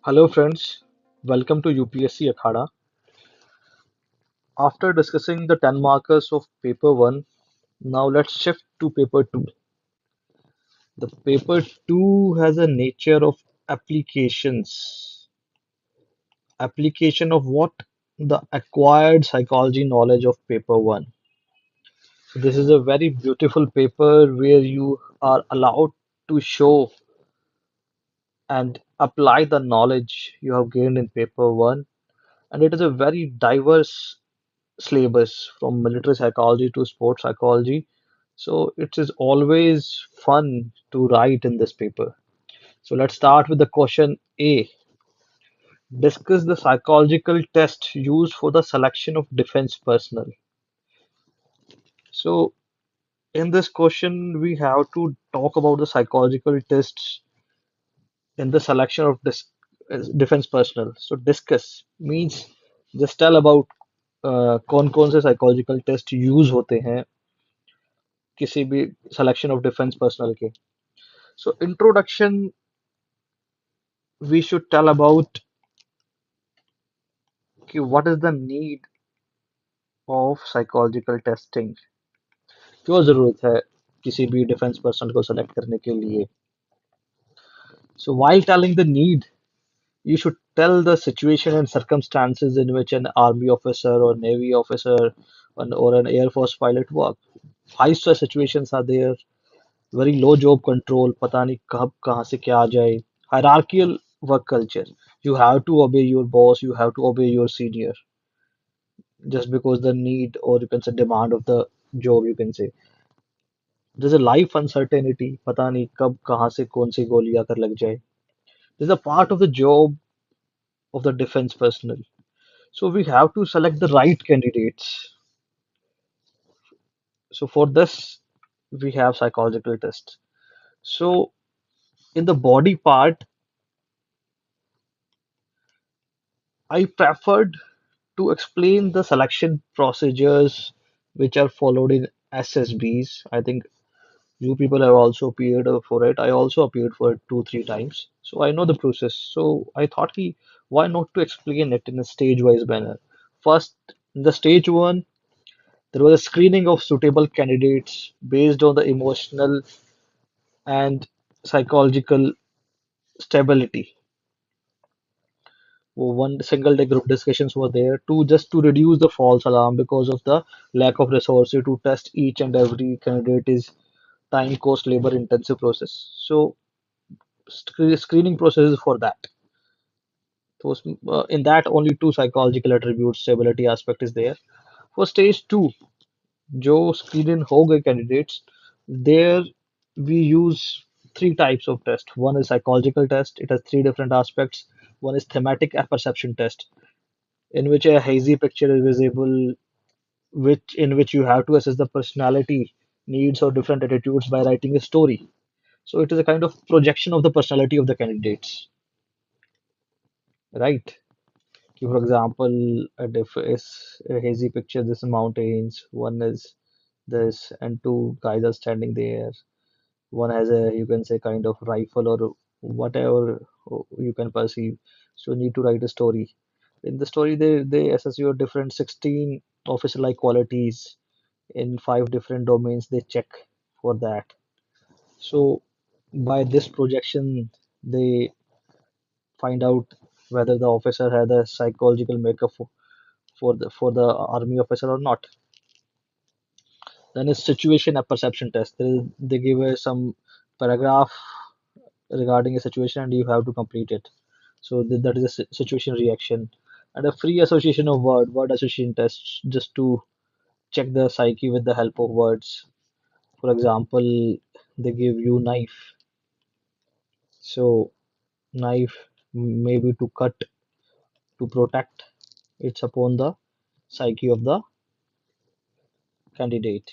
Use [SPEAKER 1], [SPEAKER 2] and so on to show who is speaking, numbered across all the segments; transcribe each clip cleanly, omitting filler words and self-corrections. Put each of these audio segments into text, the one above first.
[SPEAKER 1] Hello friends, welcome to UPSC AKHADA. After discussing the 10 markers of paper 1, now let's shift to paper 2. The paper 2 has a nature of applications. Application of what? The acquired psychology knowledge of paper 1. So this is a very beautiful paper where you are allowed to show and apply the knowledge you have gained in paper 1, and it is a very diverse syllabus from military psychology to sports psychology. So it is always fun to write in this paper. So let's start with the question A. Discuss the psychological test used for the selection of defense personnel. So in this question, we have to talk about the psychological tests in the selection of defense personnel. So discuss means just tell about कौन कौन से psychological test use होते हैं किसी भी selection of defense personnel के. So introduction, we should tell about कि what is the need of psychological testing. क्यों जरूरत है किसी भी defense personnel को select करने के लिए. So while telling the need, you should tell the situation and circumstances in which an army officer or navy officer or an air force pilot work. High stress situations are there, very low job control, पता नहीं कब कहाँ से क्या आ जाए. Hierarchical work culture. You have to obey your boss, you have to obey your senior just because the need or you can say demand of the job, you can say. There's a life uncertainty, पता नहीं कब कहाँ से कौन सी गोली आकर लग जाए. This is a part of the job of the defense personnel. So we have to select the right candidates. So for this, we have psychological tests. So in the body part, I preferred to explain the selection procedures which are followed in SSBs. I think you people have also appeared for it. I also appeared for it 2, 3 times. So I know the process. So I thought, why not to explain it in a stage-wise manner? First, in the stage one, there was a screening of suitable candidates based on the emotional and psychological stability. One single day group discussions were there to just to reduce the false alarm because of the lack of resources to test each and every candidate is time cost labor intensive process. So screening processes for that. Those in that only two psychological attributes stability aspect is there. For stage two, जो screen हो गए candidates, there we use three types of test. One is psychological test. It has three different aspects. One is thematic apperception test, in which a hazy picture is visible, which in which you have to assess the personality, needs, or different attitudes by writing a story. So it is a kind of projection of the personality of the candidates, right? For example, if it's a hazy picture, this is mountains, one is this, and two guys are standing there. One has a, you can say, kind of rifle or whatever you can perceive. So you need to write a story. In the story, they assess your different 16 officer-like qualities in five different domains. They check for that. So by this projection, they find out whether the officer had a psychological makeup for the army officer or not. Then is situation and perception test. They give some paragraph regarding a situation and you have to complete it. So that is a situation reaction. And a free association of word association test just to check the psyche with the help of words. For example, they give you knife. So knife maybe to cut, to protect. It's upon the psyche of the candidate.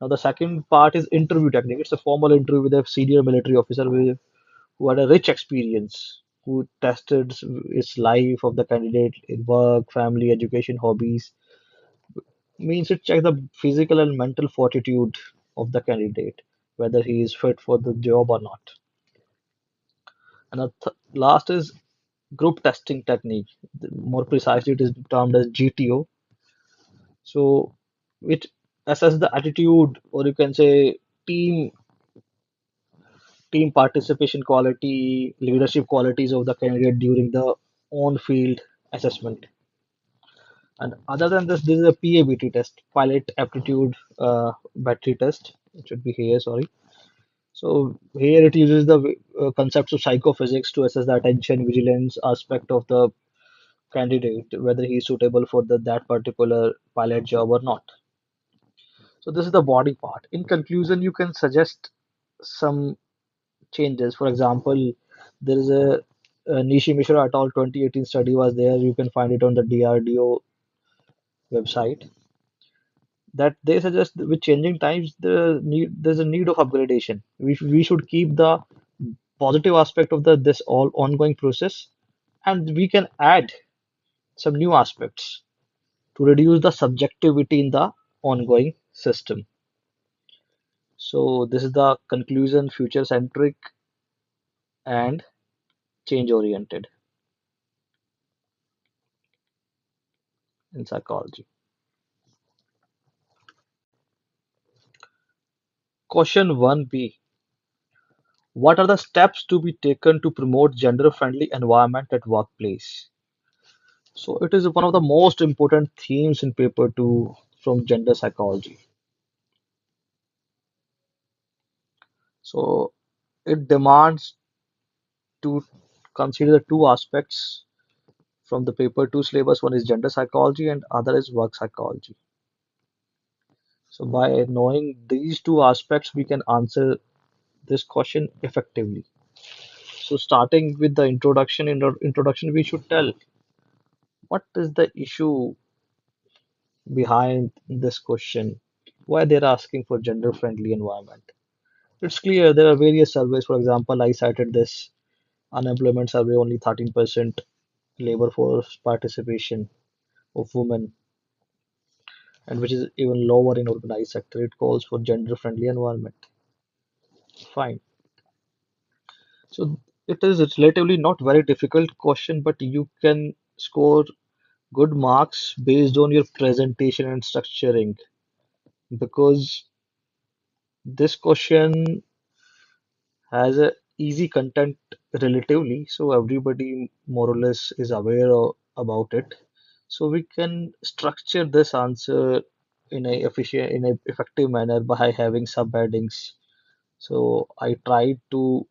[SPEAKER 1] Now, the second part is interview technique. It's a formal interview with a senior military officer who had a rich experience, who tested his life of the candidate in work, family, education, hobbies. Means it checks the physical and mental fortitude of the candidate, whether he is fit for the job or not. And the last is group testing technique. More precisely, it is termed as GTO. So it assess the attitude, or you can say team team participation quality, leadership qualities of the candidate during the on-field assessment. And other than this, this is a PABT test, pilot aptitude battery test. It should be here, sorry. So here it uses the concepts of psychophysics to assess the attention, vigilance aspect of the candidate, whether he is suitable for that particular pilot job or not. So this is the body part. In conclusion, you can suggest some changes. For example, there is a Nishi Mishra et al. 2018 study was there. You can find it on the DRDO website. That they suggest that with changing times, there's a need of upgradation. We should keep the positive aspect of the this all ongoing process, and we can add some new aspects to reduce the subjectivity in the ongoing system. So this is the conclusion: future centric and change oriented in psychology. Question 1B: what are the steps to be taken to promote gender-friendly environment at workplace? So it is one of the most important themes in paper 2 from gender psychology. So it demands to consider the two aspects from the paper 2 syllabus. One is gender psychology and other is work psychology. So by knowing these two aspects, we can answer this question effectively. So starting with the introduction, we should tell what is the issue behind this question, why they're asking for gender-friendly environment. It's clear there are various surveys. For example, I cited this unemployment survey, only 13% labor force participation of women, and which is even lower in organized sector. It calls for gender-friendly environment. Fine. So it is relatively not very difficult question, but you can score good marks based on your presentation and structuring, because this question has a easy content relatively, so everybody more or less is aware about it. So we can structure this answer in a effective manner by having subheadings. So I tried to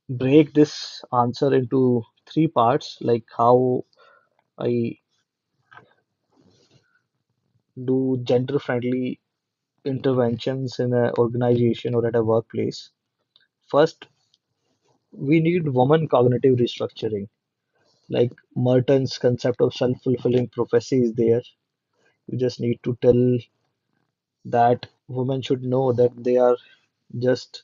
[SPEAKER 1] break this answer into three parts, like how I do gender friendly interventions in an organization or at a workplace. First, we need woman cognitive restructuring. Like Merton's concept of self-fulfilling prophecy is there. You just need to tell that women should know that they are just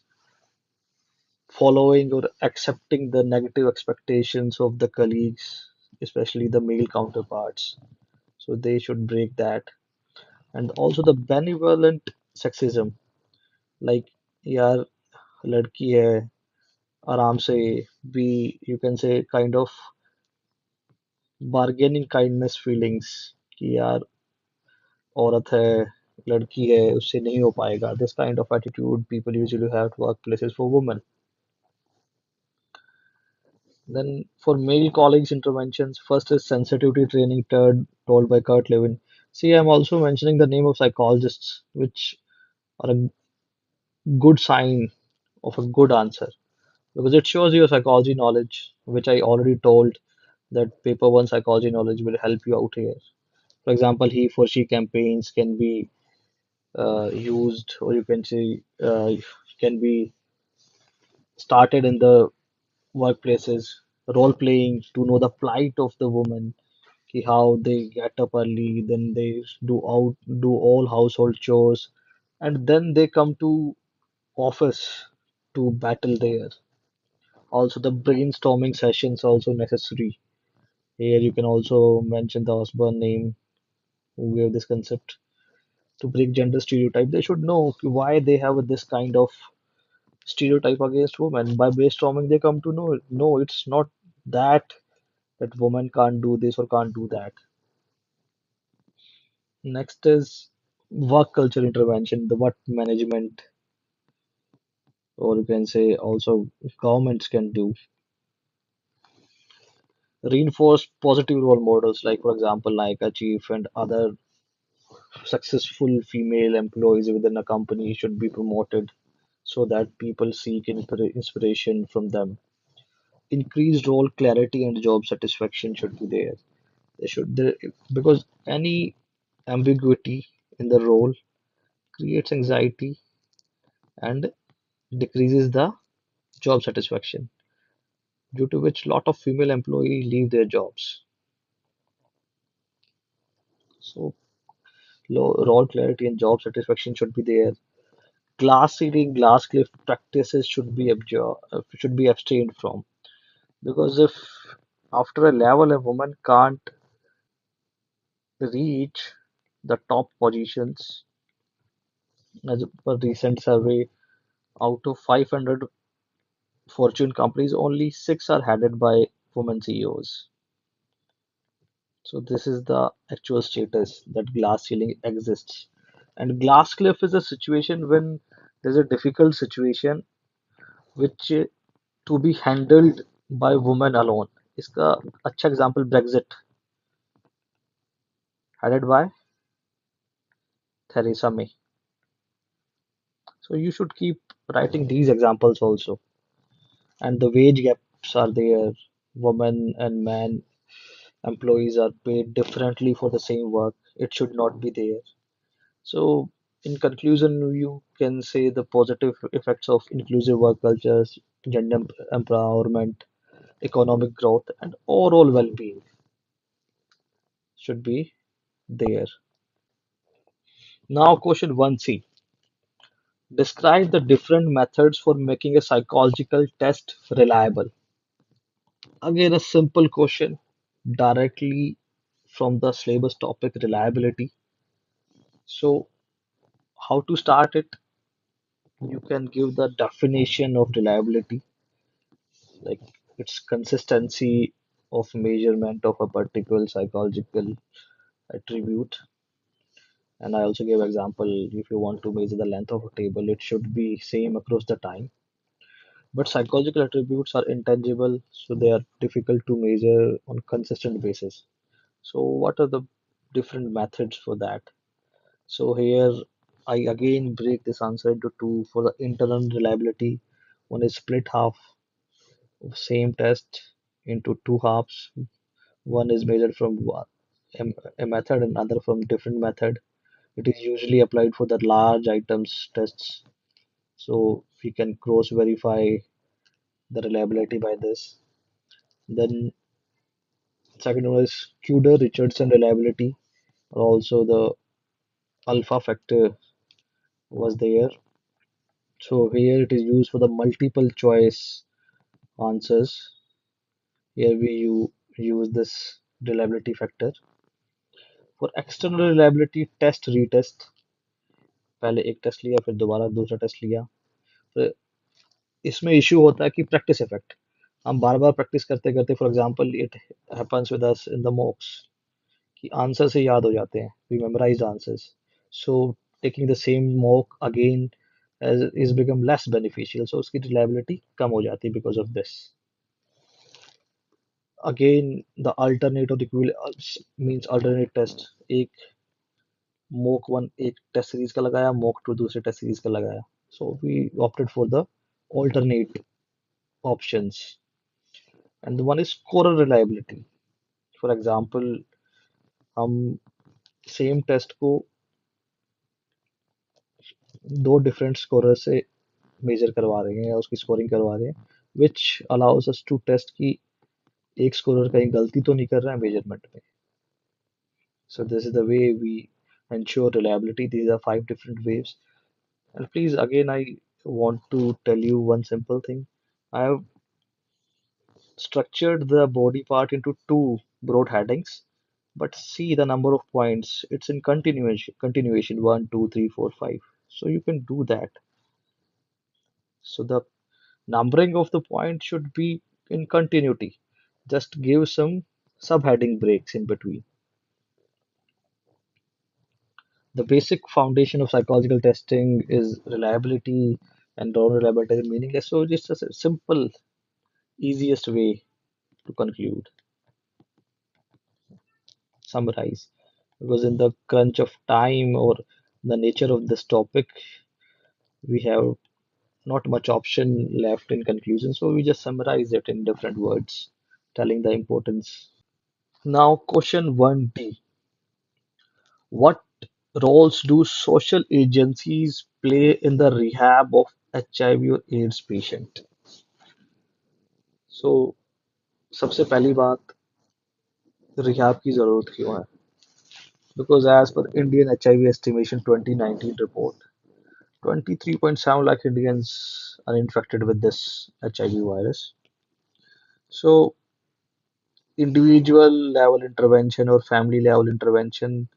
[SPEAKER 1] following or accepting the negative expectations of the colleagues, especially the male counterparts. So they should break that. And also the benevolent sexism, like यार लड़की है आराम से be, you can say, kind of bargaining kindness feelings कि यार औरत है लड़की है उससे नहीं हो पाएगा. This kind of attitude people usually have at workplaces for women. Then for male colleagues interventions, first is sensitivity training told by Kurt Lewin. See, I'm also mentioning the name of psychologists, which are a good sign of a good answer, because it shows your psychology knowledge, which I already told that paper one psychology knowledge will help you out here. For example, he for she campaigns can be used, or you can say can be started in the workplaces. Role playing to know the plight of the woman, ki how they get up early, then they do all household chores, and then they come to office to battle there. Also, the brainstorming sessions also necessary. Here you can also mention the Osborne name who gave this concept to break gender stereotype. They should know why they have this kind of stereotype against women. By brainstorming, they come to know, no, it's not that that women can't do this or can't do that. Next is work culture intervention, the what management or you can say also governments can do. Reinforce positive role models, like for example, like a chief and other successful female employees within a company should be promoted so that people seek inspiration from them. Increased role clarity and job satisfaction should be there. Because any ambiguity in the role creates anxiety and decreases the job satisfaction, due to which lot of female employees leave their jobs. So low role clarity and job satisfaction should be there. Glass ceiling, glass cliff practices should be abstained from, because if after a level a woman can't reach the top positions, as per recent survey, out of 500 Fortune companies, only six are headed by women CEOs. So this is the actual status that glass ceiling exists. And glass cliff is a situation when there's a difficult situation which to be handled by women alone. इसका अच्छा example Brexit, headed by Theresa May. So you should keep writing these examples also. And the wage gaps are there. Women and men employees are paid differently for the same work. It should not be there. So, in conclusion, you can say the positive effects of inclusive work cultures, gender empowerment, economic growth, and overall well-being should be there. Now, question 1C. Describe the different methods for making a psychological test reliable. Again, a simple question directly from the syllabus topic reliability. So, how to start it? You can give the definition of reliability, like its consistency of measurement of a particular psychological attribute. And I also gave example, if you want to measure the length of a table, it should be same across the time. But psychological attributes are intangible, so they are difficult to measure on consistent basis. So what are the different methods for that? So here I again break this answer into two. For the internal reliability, one is split half of same test into two halves. One is measured from a method and another from different method. It is usually applied for the large items tests. So we can cross verify the reliability by this. Then second one is Cuder-Richardson reliability, or also the alpha factor was there. So here it is used for the multiple choice answers. Here use this reliability factor. For external reliability test retest, पहले एक test लिया फिर दोबारा दूसरा test लिया, तो इसमें issue होता है कि प्रैक्टिस इफेक्ट, हम बार बार प्रैक्टिस करते करते, for example it happens with us in the mocks कि आंसर से याद हो जाते हैं, we memorize answers, so taking the same mock again is become less beneficial, so उसकी reliability कम हो जाती है because of this. Again, the alternate or the means alternate test, एक mock वन एक टेस्ट सीरीज का लगाया, mock टू दूसरे टेस्ट सीरीज का लगाया, so we opted for the alternate options. And the one is scorer reliability. For example, हम same taste को दो डिफरेंट स्कोरर से मेजर करवा रहे हैं या उसकी स्कोरिंग करवा रहे हैं, which allows us to test कि एक स्कोरर कहीं गलती तो नहीं कर रहा है मेजरमेंट में. So this is the way we ensure reliability. These are five different ways. And please, again, I want to tell you one simple thing. I have structured the body part into two broad headings, but see the number of points. It's in continuation, one, two, three, four, five. So you can do that. So the numbering of the point should be in continuity. Just give some subheading breaks in between. The basic foundation of psychological testing is reliability, and non-reliability is meaningless. So just a simple, easiest way to conclude, summarize. Because in the crunch of time or the nature of this topic, we have not much option left in conclusion. So we just summarize it in different words, telling the importance. Now, question 1D. What roles do social agencies play in the rehab of HIV or AIDS patient? So सबसे पहली बात rehab की जरूरत क्यों है? Because as per Indian HIV estimation 2019 report, 23.7 lakh Indians are infected with this HIV virus. So individual level intervention or family level intervention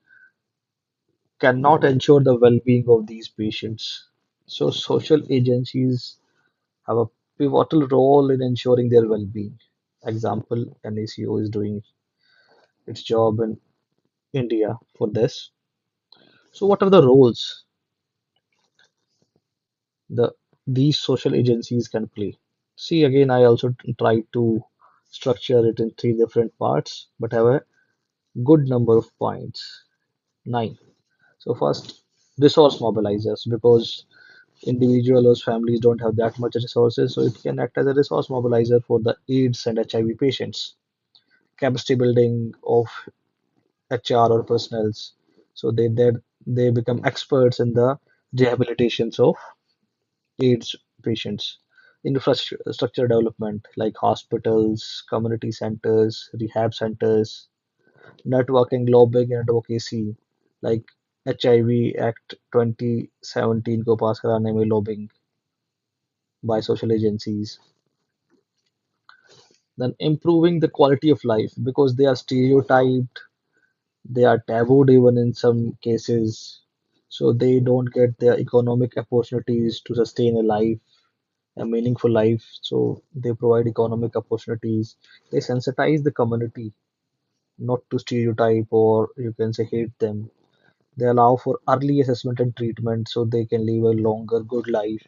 [SPEAKER 1] cannot ensure the well-being of these patients. So social agencies have a pivotal role in ensuring their well-being. Example, NACO is doing its job in India for this. So what are the roles the these social agencies can play? See, again, I also tried to structure it in three different parts, but have a good number of points. Nine. So first, resource mobilizers, because individual or families don't have that much resources, so it can act as a resource mobilizer for the AIDS and HIV patients. Capacity building of HR or personnels, so they become experts in the rehabilitations of AIDS patients. Infrastructure development like hospitals, community centers, rehab centers, networking, lobbying, and advocacy like HIV Act 2017 को पास कराने में lobbying by social agencies. Then improving the quality of life, because they are stereotyped, they are tabooed even in some cases, so they don't get their economic opportunities to sustain a life, a meaningful life. So they provide economic opportunities. They sensitize the community not to stereotype or you can say hate them. They allow for early assessment and treatment so they can live a longer, good life.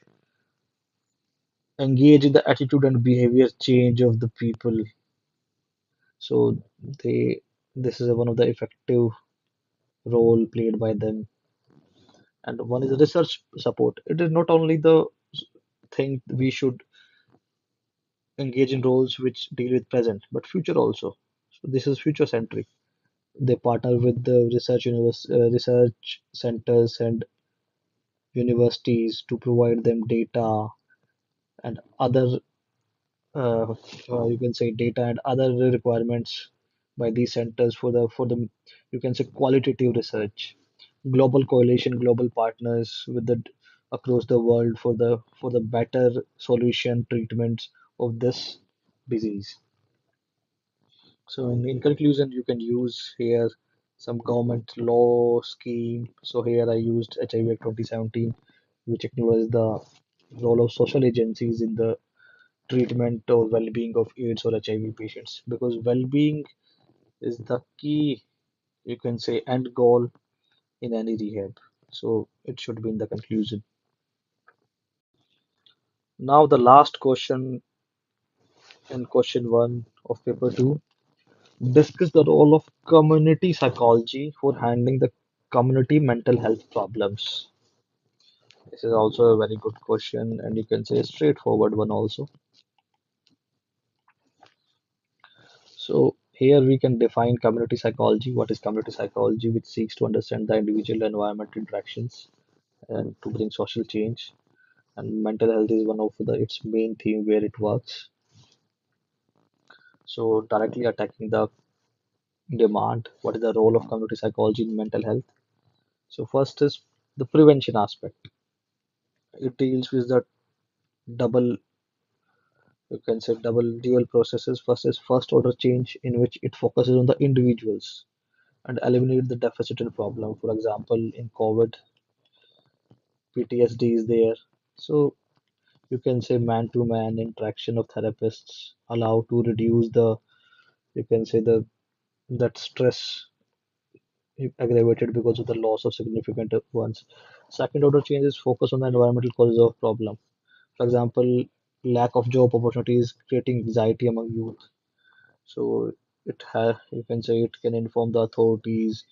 [SPEAKER 1] Engage in the attitude and behavior change of the people. So they this is one of the effective role played by them. And one is research support. It is not only the thing we should engage in roles which deal with present, but future also. So this is future centric. They partner with the research centers and universities to provide them data and other uh, you can say data and other requirements by these centers for the you can say qualitative research. Global coalition, global partners with the across the world for the better solution treatments of this disease. So in conclusion, you can use here some government law scheme. So here I used HIV Act 2017, which acknowledges the role of social agencies in the treatment or well-being of AIDS or HIV patients, because well-being is the key, you can say, end goal in any rehab. So it should be in the conclusion. Now the last question in question one of paper two, discuss the role of community psychology for handling the community mental health problems. This is also a very good question, and you can say a straightforward one also. So here we can define community psychology. What is community psychology? Which seeks to understand the individual environment interactions and to bring social change. And mental health is one of its main theme where it works. So directly attacking the demand. What is the role of community psychology in mental health? So first is the prevention aspect. It deals with the double, you can say double dual processes. First is first order change, in which it focuses on the individuals and eliminate the deficit and problem. For example, in COVID, PTSD is there. So you can say man-to-man interaction of therapists allow to reduce the, you can say the that stress aggravated because of the loss of significant ones. Second order changes focus on the environmental causes of problem. For example, lack of job opportunities creating anxiety among youth. So you can say it can inform the authorities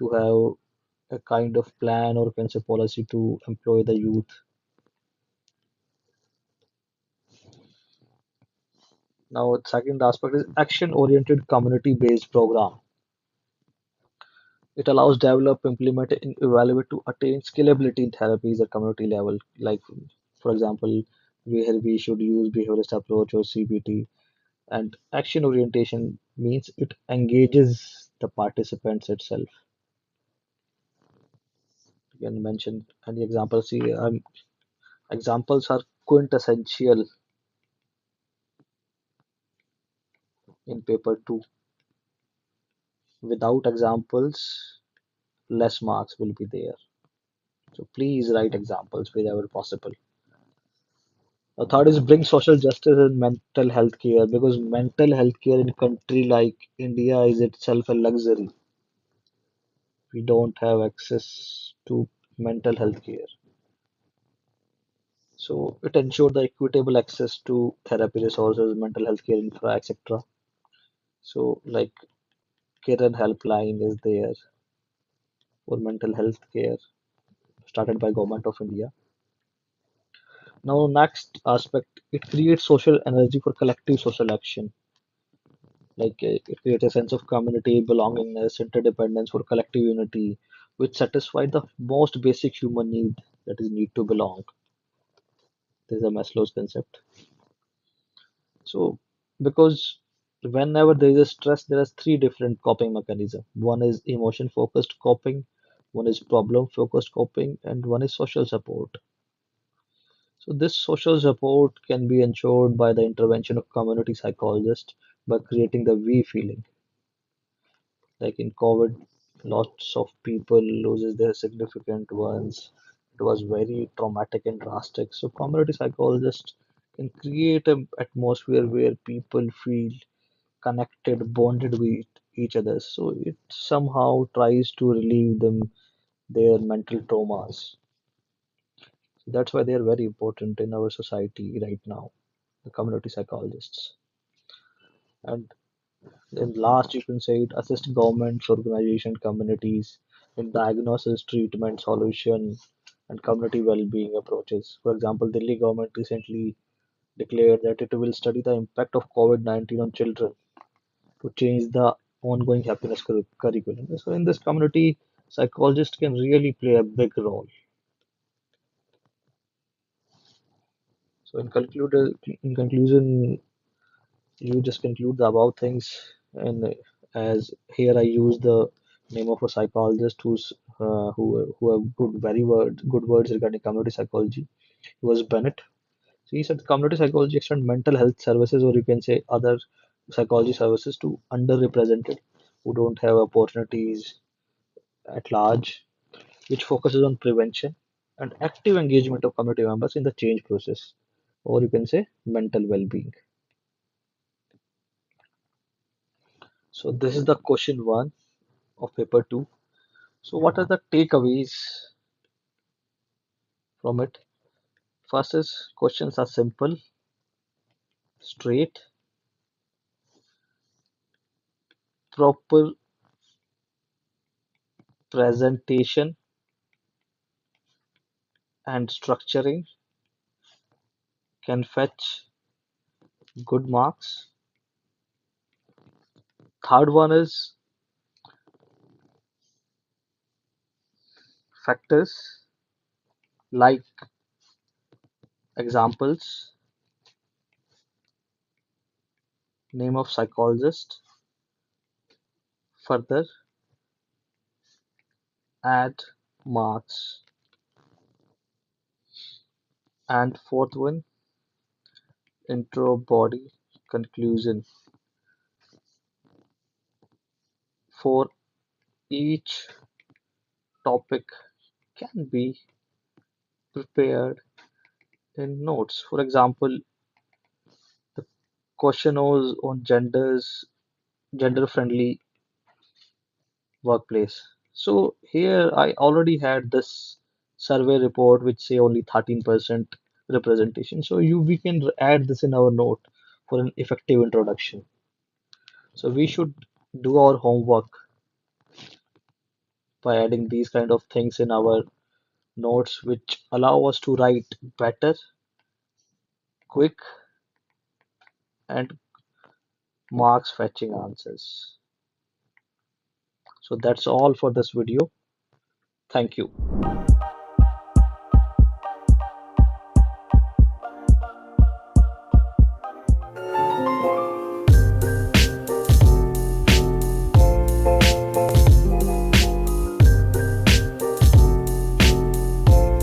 [SPEAKER 1] to have a kind of plan or you can say policy to employ the youth. Now, second aspect is action-oriented community-based program. It allows develop, implement, and evaluate to attain scalability in therapies at community level. Like, for example, where we should use behaviorist approach or CBT. And action orientation means it engages the participants itself. You can mention any examples. See, examples are quintessential in paper two. Without examples, less marks will be there. So please write examples wherever possible. The third is bring social justice in mental health care because mental health care in a country like India is itself a luxury. We don't have access to mental health care. So it ensures the equitable access to therapy resources, mental health care infra, etc. So like Kiran helpline is there for mental health care started by government of India. Now next aspect, it creates social energy for collective social action. It creates a sense of community, belongingness, interdependence for collective unity, which satisfy the most basic human need that is need to belong. This is a Maslow's concept. So, because whenever there is a stress, there are three different coping mechanisms. One is emotion focused coping, one is problem focused coping, and one is social support. So, this social support can be ensured by the intervention of community psychologists by creating the we feeling. Like in COVID, lots of people loses their significant ones. It was very traumatic and drastic. So, community psychologists can create an atmosphere where people feel connected, bonded with each other. So it somehow tries to relieve them their mental traumas. That's why they are very important in our society right now, the community psychologists. And then last, you can say it assist governments, organization, communities in diagnosis, treatment, solution, and community well-being approaches. For example, Delhi government recently declared that it will study the impact of COVID-19 on children to change the ongoing happiness curriculum. So in this community, psychologists can really play a big role. So in conclusion, you just conclude the above things, and as here I use the name of a psychologist who have good words regarding community psychology. He was Bennett. So he said community psychology extend mental health services, or you can say other psychology services to underrepresented who don't have opportunities at large, which focuses on prevention and active engagement of community members in the change process, or you can say mental well-being. So this is the question one of paper two. So what are the takeaways from it? First is questions are simple, straight, proper presentation and structuring can fetch good marks. Third one is factors like examples, name of psychologist, further add marks. And fourth one, intro body conclusion. For each topic can be prepared in notes. For example, the question was on gender-friendly workplace. So here I already had this survey report which say only 13% representation. So we can add this in our note for an effective introduction. So we should do our homework by adding these kind of things in our notes which allow us to write better, quick, and marks fetching answers. So that's all for this video. Thank you.